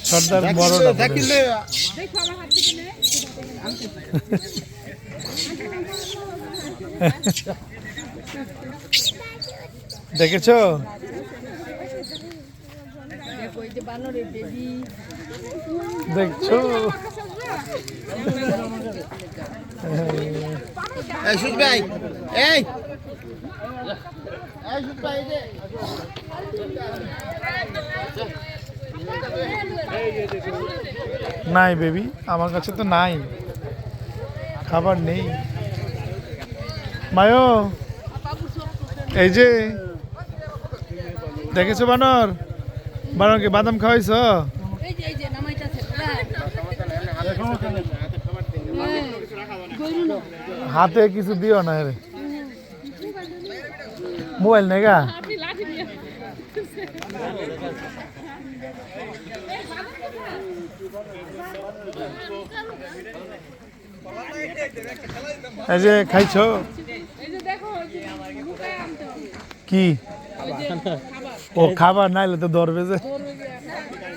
সর্দার বড় না দেখিলে দেখো আমার হাত থেকে নে দেখেছো দেখো এই যে বানরের বেবি দেখছো এই সুজ ভাই এই সুজ ভাই এই যে নাই বেবি আমার কাছে তো নাই খাবার নেই মায়ো এই যে দেখেছো বানর বানরকে বাদাম খাওয়াইছ এই যে নামাইতাছে হাতে কিছু দিও না রে মোবাইল নেই গা আপনি লাঠি দিয়ে এই যে খাইছো এই যে দেখো এই যে মুখায় আনতে হবে কি ওই যে খাবার ও খাবার নাইলে তো ধরবে যে ধরবে যে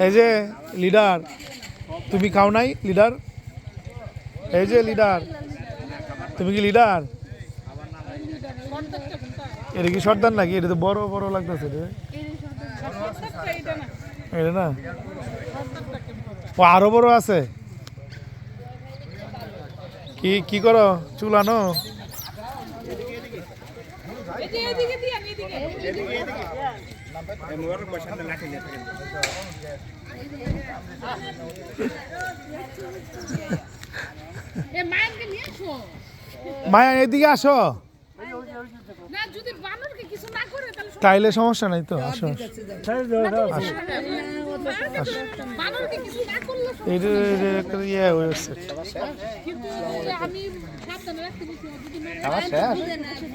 এই যে লিডার তুমি খাও নাই লিডার এই যে লিডার তুমি কি লিডার এটা কি সর্দার নাকি এটা তো বড় বড় লাগতেছে রে এইটা না এটা না ও আরো বড় আছে কি কি করো চুল আনো এই যে এদিকে দিয়ে এদিকে এই মোবাইলের পয়সা লাঠি নিয়ে থাকেন এ মাইনকে নিয়ে আসো মায়া এদিকে আসো না যদি বানরকে কিছু না করে তাহলে তাইলে সমস্যা নাই তো আসো বানরকে কিছু না করলে এটা একটা ইয়ে হয়েছে কিন্তু আমি সাবধানে রাখতে বলছি যদি আমার শেষ